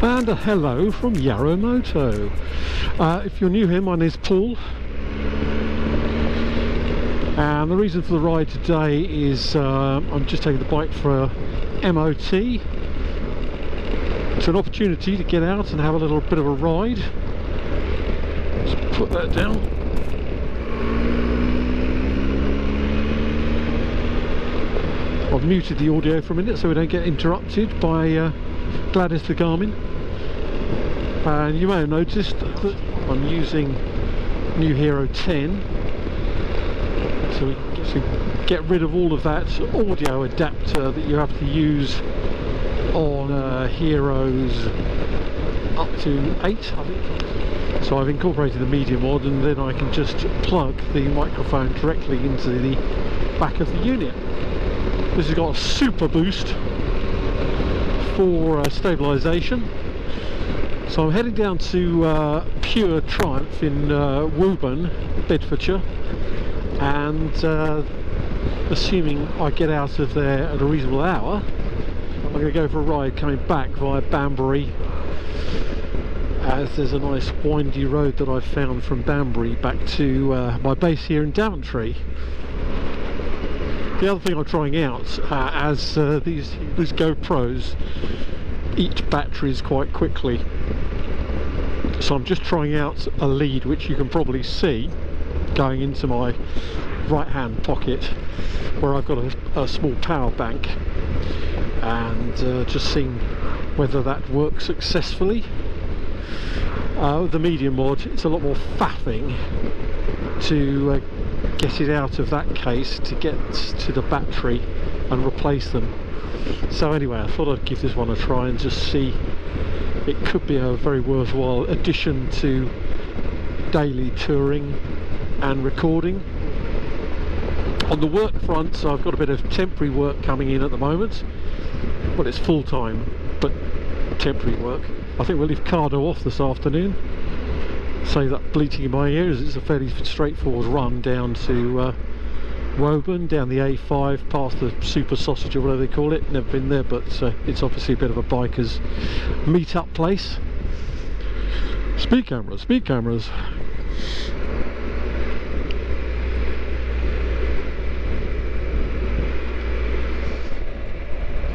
And a hello from Yarro Moto. If you're new here, my name is Paul, and the reason for the ride today is I'm just taking the bike for a M.O.T. It's an opportunity to get out and have a little bit of a ride. Let's put that down. I've muted the audio for a minute so we don't get interrupted by Gladys the Garmin. And you may have noticed that I'm using new Hero 10, so we can get rid of all of that audio adapter that you have to use on Heroes up to 8, I think. So I've incorporated the medium mod, and then I can just plug the microphone directly into the back of the unit. This has got a super boost for stabilisation. So I'm heading down to Pure Triumph in Woburn, Bedfordshire, and assuming I get out of there at a reasonable hour, I'm going to go for a ride coming back via Banbury, as there's a nice windy road that I've found from Banbury back to my base here in Daventry. The other thing I'm trying out, as these GoPros eat batteries quite quickly, so I'm just trying out a lead which you can probably see going into my right hand pocket, where I've got a small power bank, and just seeing whether that works successfully. With the medium mod, it's a lot more faffing to get it out of that case to get to the battery and replace them. So anyway, I thought I'd give this one a try and just see. It could be a very worthwhile addition to daily touring and recording. On the work front, so I've got a bit of temporary work coming in at the moment. Well, it's full-time, but temporary work. I think we'll leave Cardo off this afternoon. Say that bleating in my ears. It's a fairly straightforward run down to Woburn, down the A5, past the Super Sausage or whatever they call it. Never been there, but it's obviously a bit of a biker's meet-up place. Speed cameras, speed cameras.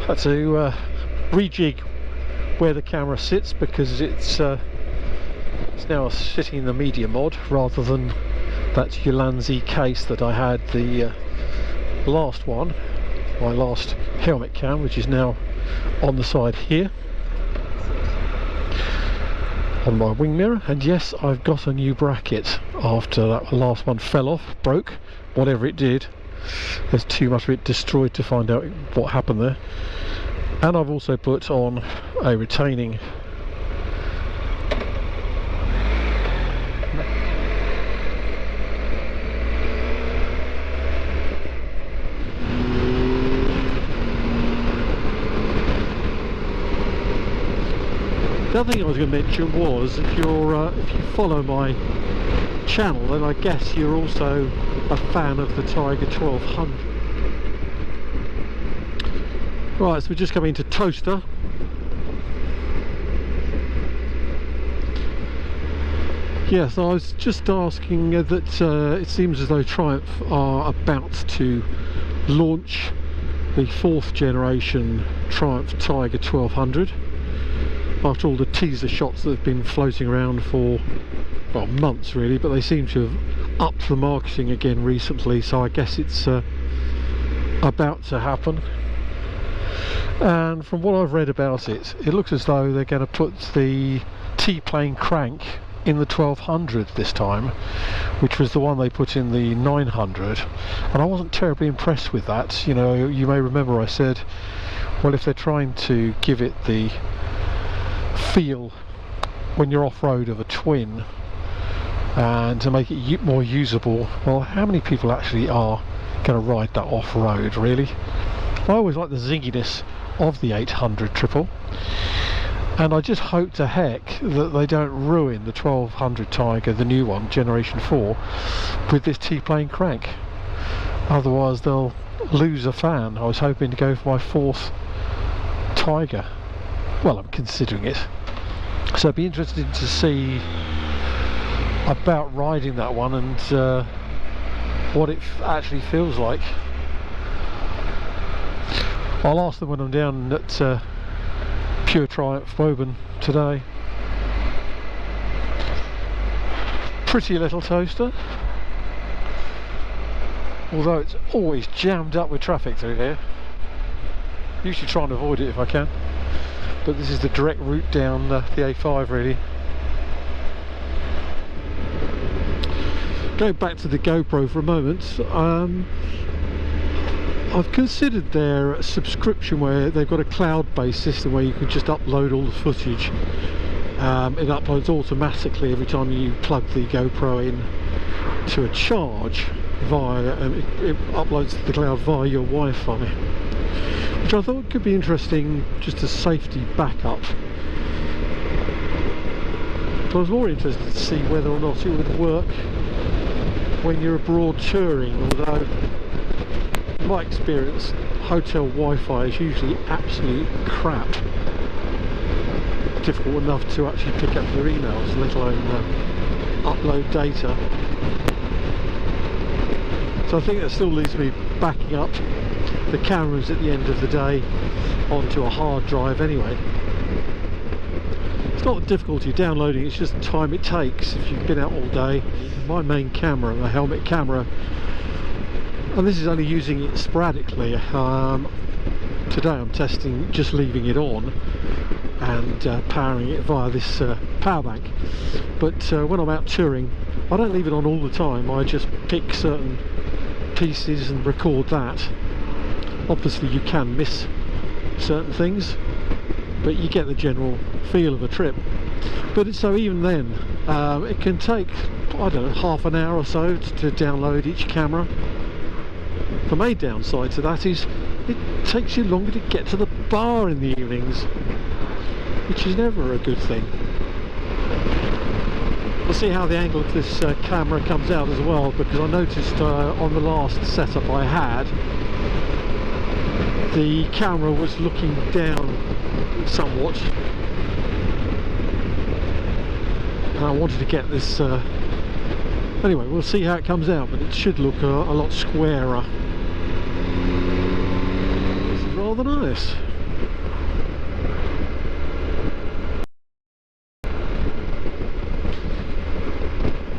Had to rejig where the camera sits, because it's now sitting in the medium mod rather than that Ulanzi case that I had the last one, my last helmet cam, which is now on the side here on my wing mirror. And yes, I've got a new bracket after that last one fell off, broke, whatever it did. There's too much of it destroyed to find out what happened there. And I've also put on a retaining The other thing I was going to mention was, if you follow my channel, then I guess you're also a fan of the Tiger 1200. Right, so we're just coming into Towcester. Yes, I was just asking that it seems as though Triumph are about to launch the 4th generation Triumph Tiger 1200. After all the teaser shots that have been floating around for, well, months really, but they seem to have upped the marketing again recently, so I guess it's about to happen. And from what I've read about it, it looks as though they're going to put the T-plane crank in the 1200 this time, which was the one they put in the 900, and I wasn't terribly impressed with that. You know, you may remember I said, well, if they're trying to give it the feel when you're off-road of a twin and to make it more usable, well, how many people actually are going to ride that off-road, really? I always like the zinginess of the 800 triple, and I just hope to heck that they don't ruin the 1200 Tiger, the new one, Generation 4, with this T-plane crank. Otherwise they'll lose a fan. I was hoping to go for my 4th Tiger. Well, I'm considering it. So it'd be interesting to see about riding that one and what it actually feels like. I'll ask them when I'm down at Pure Triumph Woburn today. Pretty little toaster, although it's always jammed up with traffic through here. Usually try and avoid it if I can, but this is the direct route down the A5 really. Going back to the GoPro for a moment, I've considered their subscription where they've got a cloud-based system where you can just upload all the footage. It uploads automatically every time you plug the GoPro in to a charge via, it uploads to the cloud via your Wi-Fi, which I thought could be interesting just as safety backup. But I was more interested to see whether or not it would work when you're abroad touring, although in my experience hotel Wi-Fi is usually absolute crap. Difficult enough to actually pick up your emails, let alone upload data. So I think that still leaves me backing up the cameras at the end of the day onto a hard drive anyway. It's not the difficulty of downloading, it's just the time it takes if you've been out all day. My main camera, my helmet camera, and this is only using it sporadically. Today I'm testing just leaving it on and powering it via this power bank, but when I'm out touring I don't leave it on all the time. I just pick certain pieces and record that. Obviously you can miss certain things, but you get the general feel of a trip. But so even then it can take, I don't know, half an hour or so to download each camera. The main downside to that is it takes you longer to get to the bar in the evenings, which is never a good thing. We'll see how the angle of this camera comes out as well, because I noticed on the last setup I had, the camera was looking down somewhat, and I wanted to get this anyway, we'll see how it comes out, but it should look a lot squarer. This is rather nice.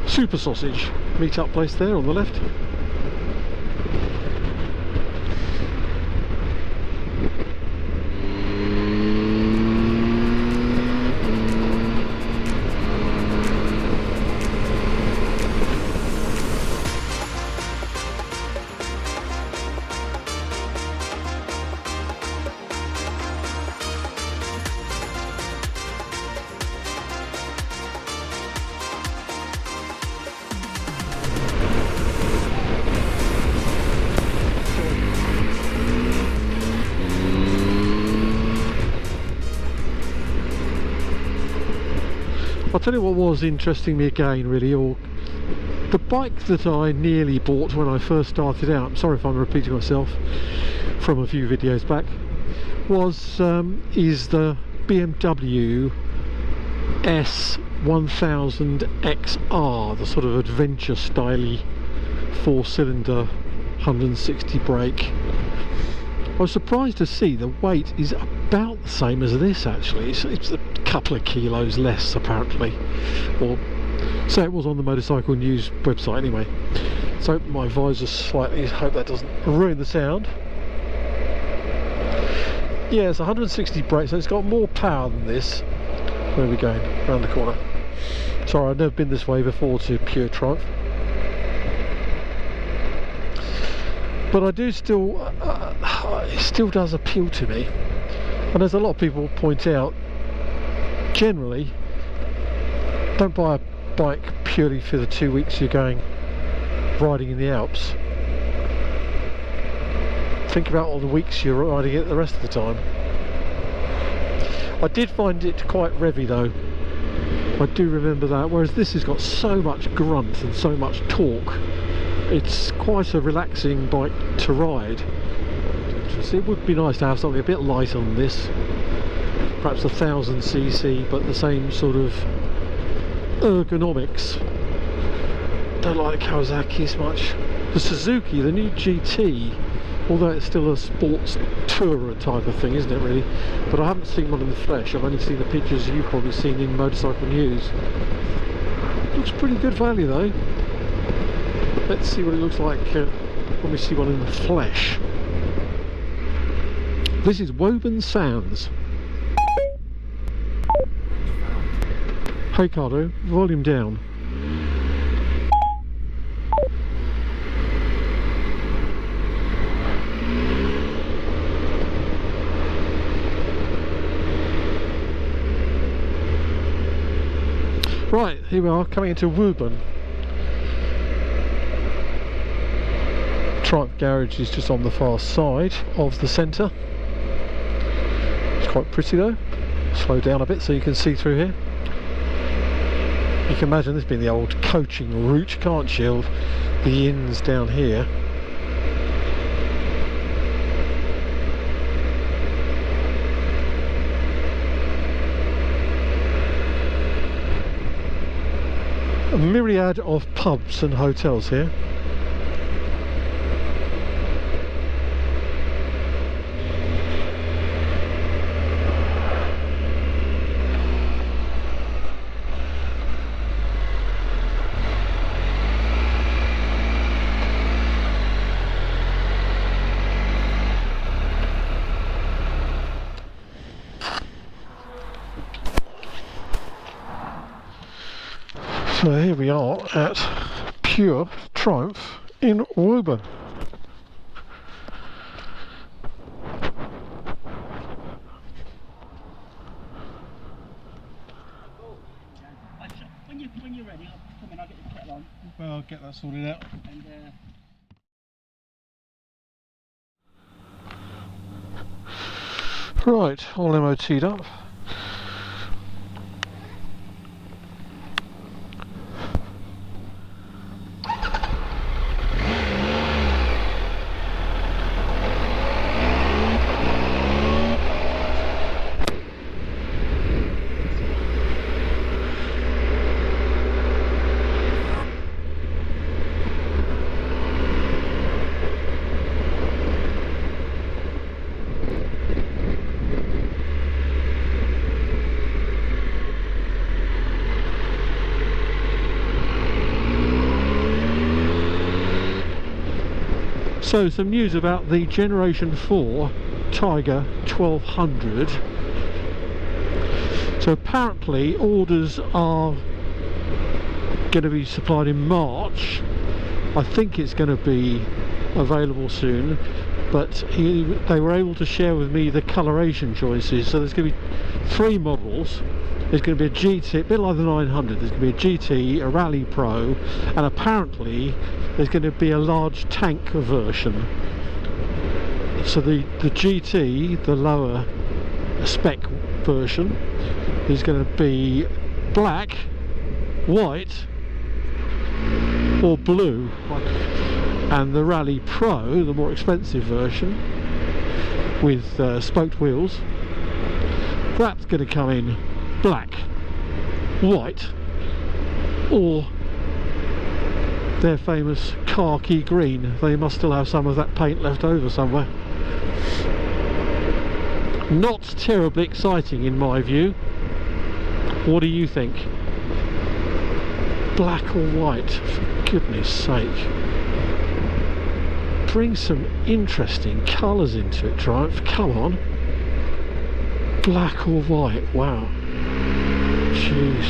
Super Sausage meet-up place there on the left. I'll tell you what was interesting me again really, or the bike that I nearly bought when I first started out, I'm sorry if I'm repeating myself from a few videos back, is the BMW S1000XR, the sort of adventure styly 4-cylinder 160 brake. I was surprised to see the weight is about the same as this actually. It's a couple of kilos less apparently, or so it was on the Motorcycle News website anyway. So my visor slightly, hope that doesn't ruin the sound. Yeah, it's 160 brake, so it's got more power than this. Where are we going? Around the corner. Sorry, I've never been this way before to Pure Triumph. But I do still, it still does appeal to me. And as a lot of people point out, generally, don't buy a bike purely for the 2 weeks you're going riding in the Alps. Think about all the weeks you're riding it the rest of the time. I did find it quite revvy though. I do remember that, whereas this has got so much grunt and so much torque. It's quite a relaxing bike to ride. It would be nice to have something a bit lighter than this. perhaps 1000cc, but the same sort of ergonomics. Don't like the Kawasaki as much. The Suzuki, the new GT, although it's still a sports tourer type of thing, isn't it really? But I haven't seen one in the flesh. I've only seen the pictures you've probably seen in Motorcycle News. Looks pretty good value though. Let's see what it looks like when we see one in the flesh. This is Woburn Sands. Hey Cardo, volume down. Right, here we are coming into Woburn. Triumph garage is just on the far side of the centre. It's quite pretty though. Slow down a bit so you can see through here. You can imagine this being the old coaching route, can't you? The inns down here. A myriad of pubs and hotels here. So here we are at Pure Triumph in Woburn. When you're ready, I'll come in, I'll get the kettle on. Well, I'll get that sorted out. And Right, all M.O.T'd up. So some news about the Generation 4 Tiger 1200. So apparently orders are going to be supplied in March. I think it's going to be available soon, but they were able to share with me the coloration choices. So there's going to be 3 models. There's going to be a GT, a bit like the 900, there's going to be a GT, a Rally Pro, and apparently there's going to be a large tank version. So the GT, the lower spec version, is going to be black, white or blue, and the Rally Pro, the more expensive version with spoked wheels, that's going to come in black, white, or their famous khaki green. They must still have some of that paint left over somewhere. Not terribly exciting in my view. What do you think? Black or white, for goodness sake. Bring some interesting colours into it, Triumph, come on. Black or white, wow. Jeez.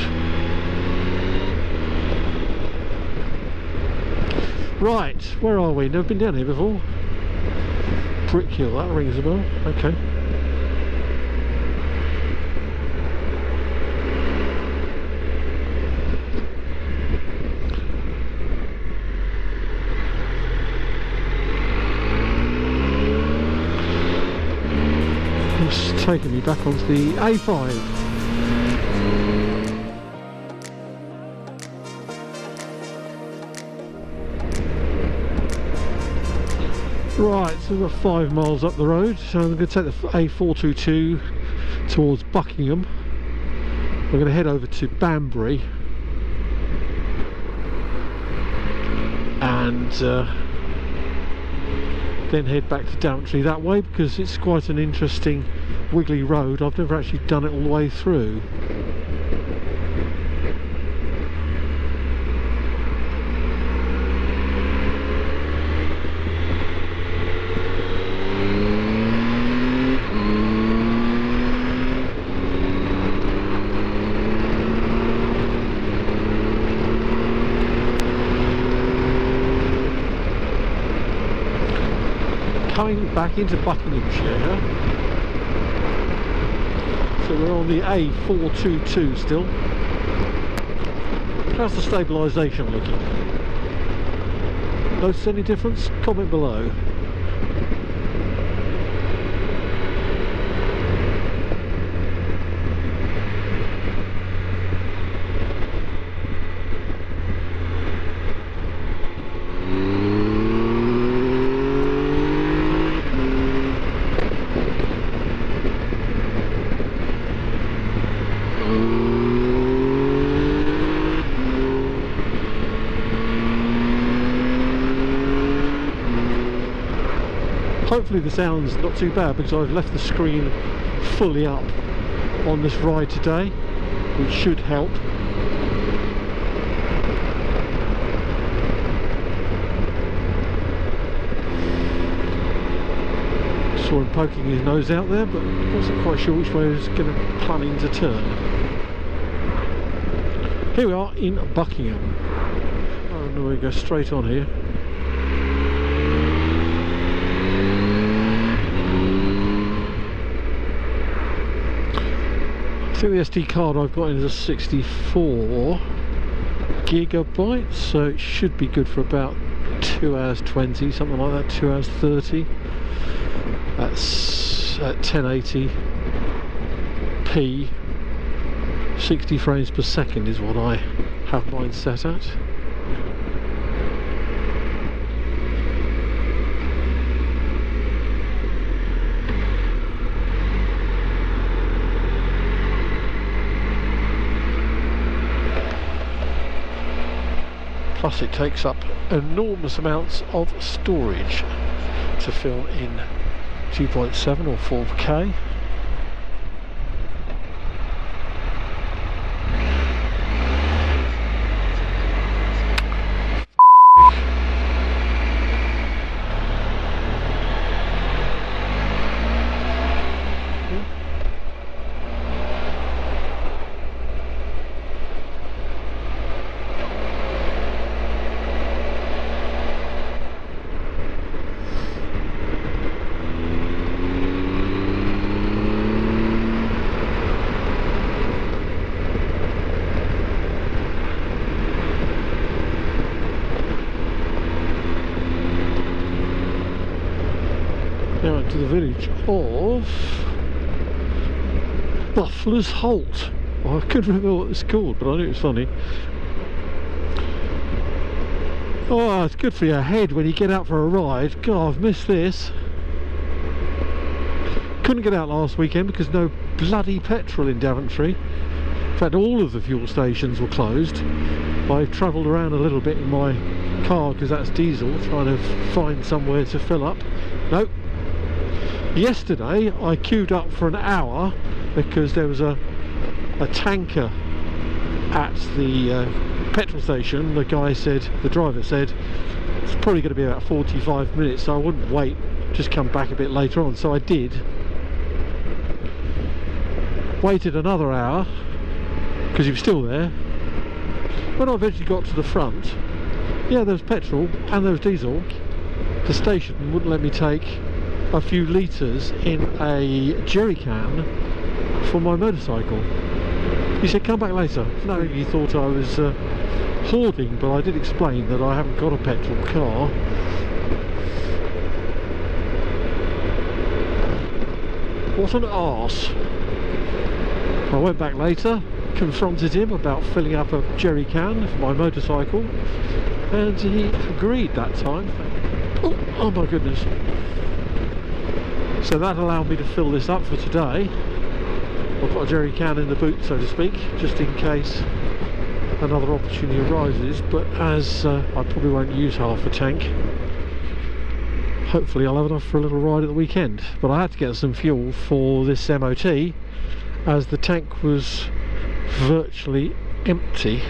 Right, where are we? Never been down here before. Brick Hill, that rings a bell. Okay. It's taking me back onto the A5. Right, so we've got 5 miles up the road, so I'm going to take the A422 towards Buckingham. We're going to head over to Banbury and then head back to Daventry that way, because it's quite an interesting wiggly road. I've never actually done it all the way through. Coming back into Buckinghamshire, so we're on the A422 still. How's the stabilisation looking? Notice any difference? Comment below. Hopefully the sound's not too bad, because I've left the screen fully up on this ride today, which should help. Saw him poking his nose out there, but wasn't quite sure which way he was planning to turn. Here we are in Buckingham. Oh no, we go straight on here. I think the SD card I've got in is a 64 gigabytes, so it should be good for about 2 hours 20, something like that, 2 hours 30. That's at 1080p, 60 frames per second is what I have mine set at. Plus it takes up enormous amounts of storage to film in 2.7 or 4K. Now into the village of Buffler's Holt. Oh, I couldn't remember what it's called, but I knew it was funny. Oh, it's good for your head when you get out for a ride. God, I've missed this. Couldn't get out last weekend because no bloody petrol in Daventry. In fact, all of the fuel stations were closed. I've travelled around a little bit in my car because that's diesel, trying to find somewhere to fill up. Nope. Yesterday I queued up for an hour because there was a tanker at the petrol station. The guy said, the driver said, it's probably going to be about 45 minutes, so I wouldn't wait, just come back a bit later on. So I did. Waited another hour because he was still there. When I eventually got to the front, yeah, there was petrol and there was diesel. The station wouldn't let me take a few litres in a jerry can for my motorcycle. He said, come back later. No, he thought I was hoarding, but I did explain that I haven't got a petrol car. What an arse. I went back later, confronted him about filling up a jerry can for my motorcycle, and he agreed that time. Oh my goodness. So that allowed me to fill this up for today. I've got a jerry can in the boot, so to speak, just in case another opportunity arises, but as I probably won't use half a tank, hopefully I'll have enough for a little ride at the weekend. But I had to get some fuel for this M.O.T, as the tank was virtually empty,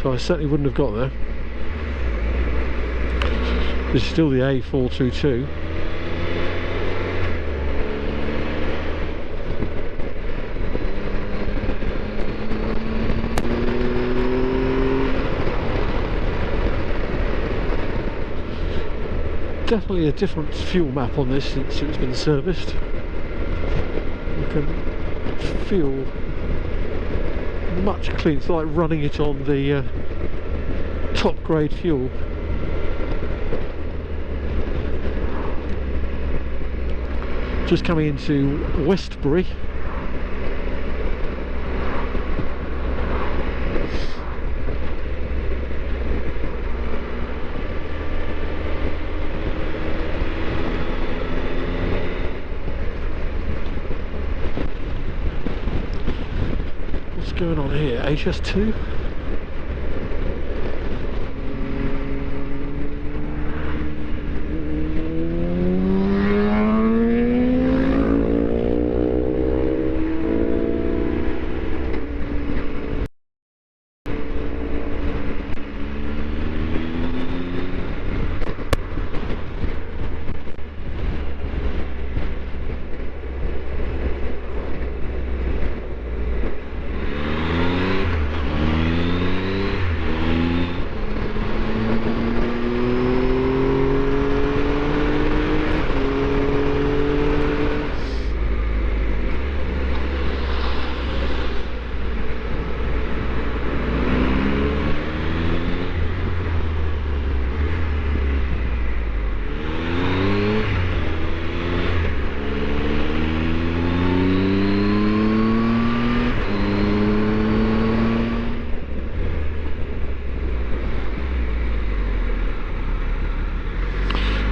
so I certainly wouldn't have got there. This is still the A422. Definitely a different fuel map on this since it's been serviced. You can feel much cleaner. It's like running it on the top grade fuel. Just coming into Westbury. What's going on here? HS2?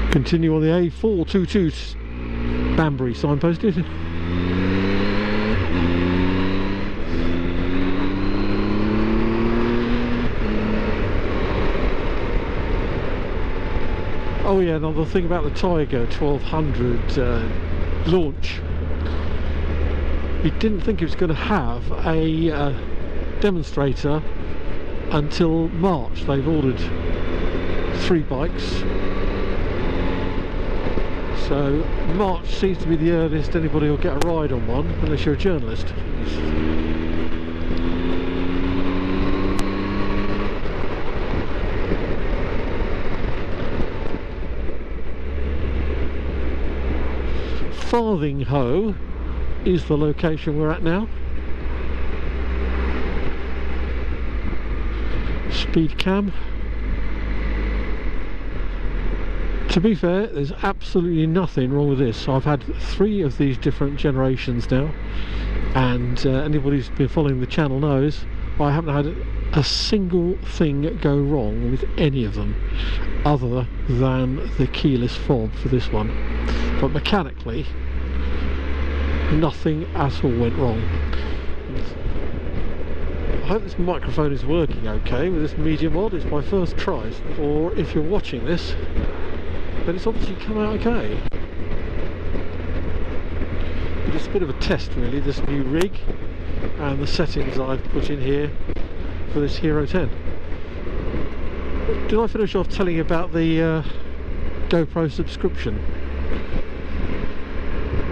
Continue on the A422 Banbury signposted. Oh yeah, another thing about the Tiger 1200 launch. He didn't think he was going to have a demonstrator until March. They've ordered 3 bikes. So March seems to be the earliest anybody will get a ride on one, unless you're a journalist. Farthinghoe is the location we're at now. Speed cam. To be fair, there's absolutely nothing wrong with this. I've had 3 of these different generations now, and anybody who's been following the channel knows I haven't had a single thing go wrong with any of them, other than the keyless fob for this one. But mechanically, nothing at all went wrong. I hope this microphone is working okay with this medium mod. It's my first try, or if you're watching this, then it's obviously come out okay. But it's a bit of a test really, this new rig and the settings I've put in here for this Hero 10. Did I finish off telling you about the GoPro subscription?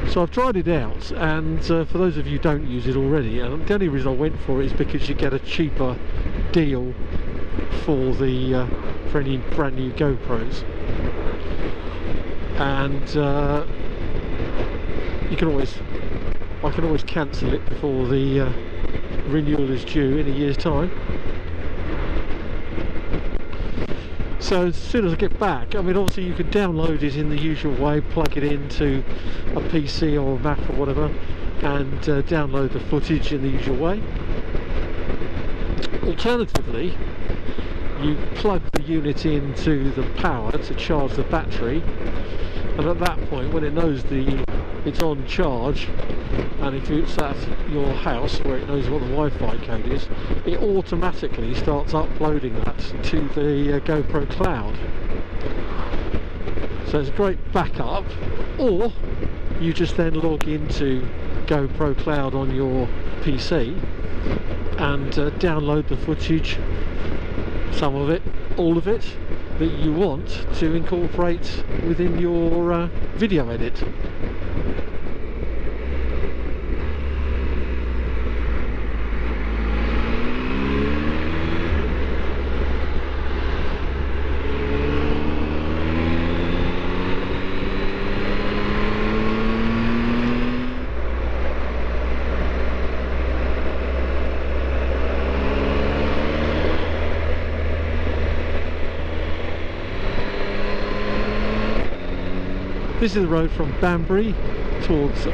So I've tried it out, and for those of you who don't use it already, and the only reason I went for it is because you get a cheaper deal for the for any brand new GoPros, and you can always, I can always cancel it before the renewal is due in a year's time. So as soon as I get back, I mean obviously you could download it in the usual way, plug it into a PC or a Mac or whatever, and download the footage in the usual way. Alternatively, you plug the unit into the power to charge the battery, and at that point, when it knows it's on charge, and if it's at your house where it knows what the Wi-Fi code is, it automatically starts uploading that to the GoPro cloud. So it's a great backup. Or you just then log into GoPro cloud on your PC and download the footage, some of it, all of it, that you want to incorporate within your video edit. This is the road from Banbury towards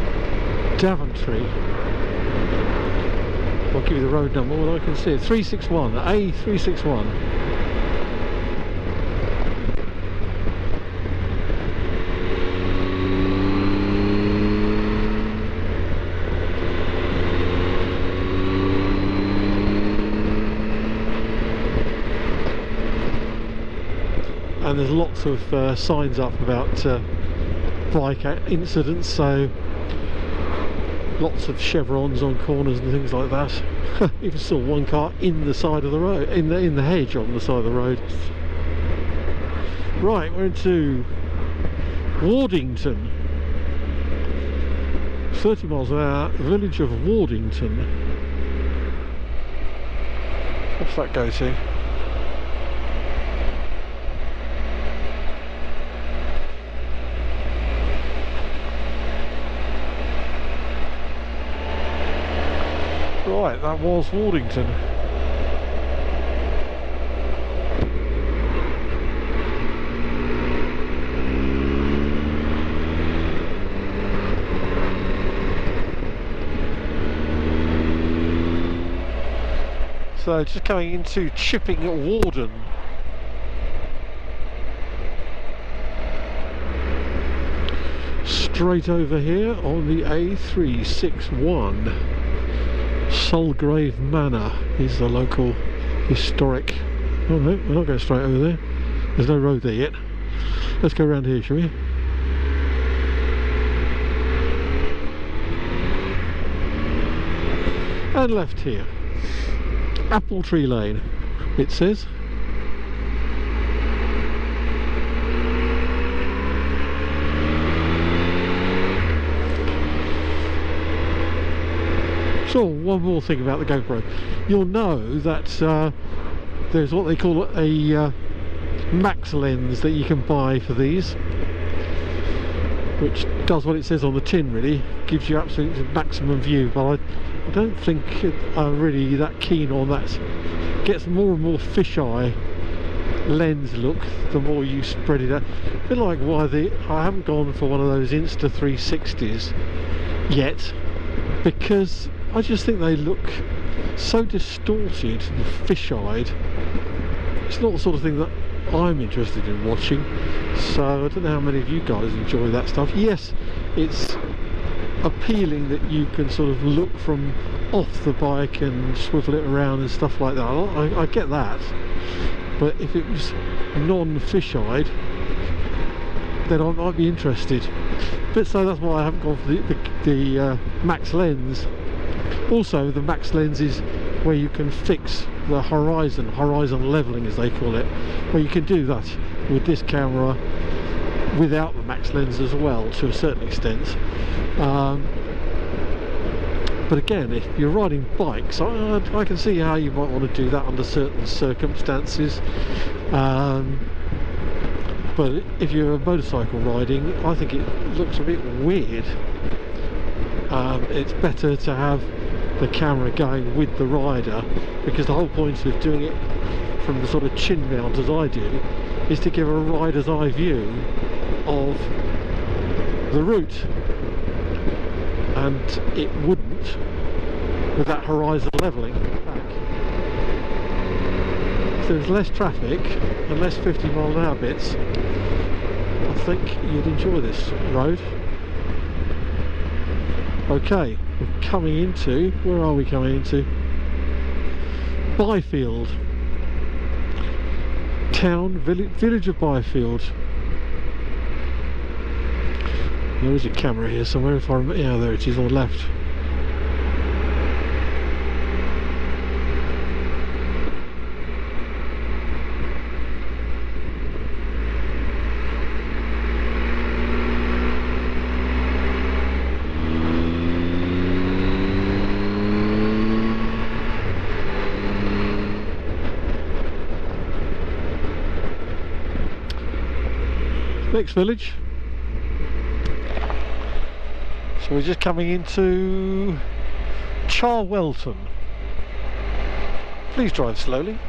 Daventry. I'll give you the road number when I can see it. 361, A361. And there's lots of signs up about bike incidents, so lots of chevrons on corners and things like that. Even saw one car in the side of the road, in the hedge on the side of the road. Right, we're into Wardington, 30 miles an hour, village of Wardington. What's that go to? Right, that was Wardington. So just coming into Chipping at Warden. Straight over here on the A361. Solgrave Manor is the local historic. Oh no, we're not going straight over there. There's no road there yet. Let's go around here, shall we? And left here. Apple Tree Lane, it says. So one more thing about the GoPro. You'll know that there's what they call a max lens that you can buy for these, which does what it says on the tin, really gives you absolute maximum view, but I don't think I'm really that keen on that. Gets more and more fisheye lens look the more you spread it out. A bit like why I haven't gone for one of those Insta 360s yet, because I just think they look so distorted and fish-eyed. It's not the sort of thing that I'm interested in watching, so I don't know how many of you guys enjoy that stuff. Yes, it's appealing that you can sort of look from off the bike and swivel it around and stuff like that. I get that, but if it was non-fish-eyed, then I might be interested. But so that's why I haven't gone for the max lens. Also, the max lens is where you can fix the horizon leveling, as they call it, where you can do that with this camera without the max lens as well, to a certain extent. But again, if you're riding bikes, I can see how you might want to do that under certain circumstances. But if you're motorcycle riding, I think it looks a bit weird. It's better to have the camera going with the rider, because the whole point of doing it from the sort of chin mount as I do is to give a rider's eye view of the route, and it wouldn't with that horizon levelling back. So there's less traffic and less 50 mile an hour bits. I think you'd enjoy this road. Okay, we're coming into, where are we coming into? Byfield. Town, village of Byfield. There is a camera here somewhere, if I remember. Yeah, there it is on the left. Next village. So we're just coming into Charwelton. Please drive slowly.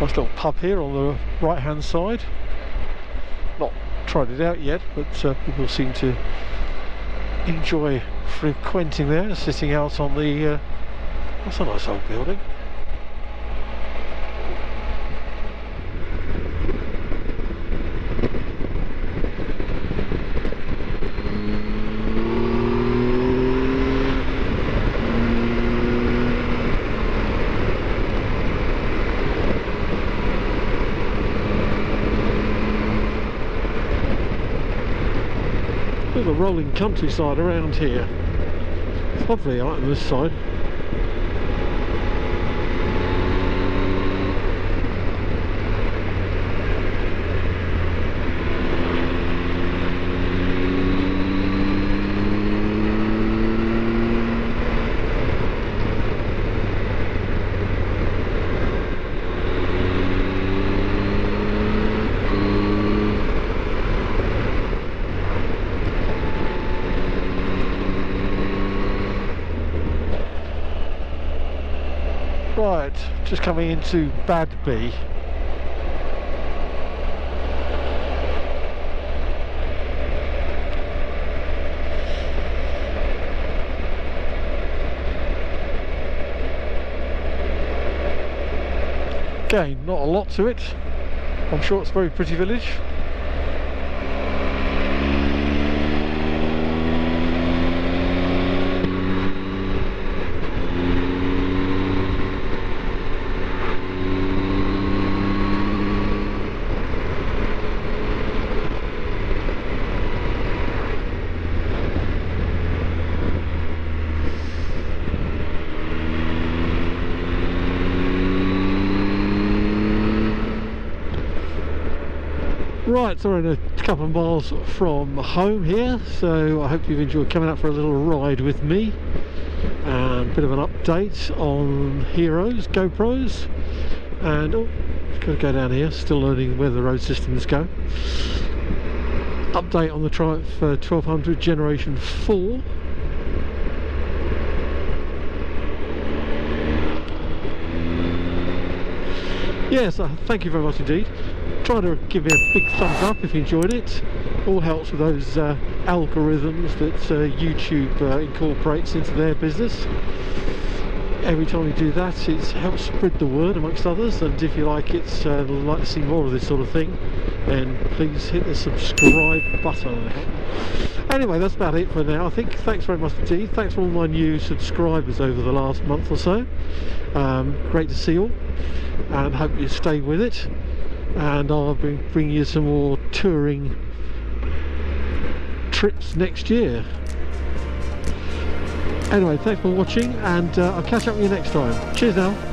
Nice little pub here on the right hand side. Not tried it out yet, but people seem to enjoy frequenting there, sitting out on the that's a nice old building. Bit of a rolling countryside around here. It's lovely out on this side. Right, just coming into Badby. Again, not a lot to it. I'm sure it's a very pretty village. Right, so we're a couple of miles from home here, so I hope you've enjoyed coming out for a little ride with me. A bit of an update on Heroes, GoPros, and oh, got to go down here, still learning where the road systems go. Update on the Triumph 1200 Generation 4. Yes, thank you very much indeed. Try to give me a big thumbs up if you enjoyed it. All helps with those algorithms that YouTube incorporates into their business. Every time you do that, it helps spread the word amongst others, and if you like it, like to see more of this sort of thing, then please hit the subscribe button. Anyway, that's about it for now, I think. Thanks very much indeed. Thanks for all my new subscribers over the last month or so. Great to see you all, and hope you stay with it. And I'll be bringing you some more touring trips next year. Anyway, thanks for watching, and I'll catch up with you next time. Cheers now.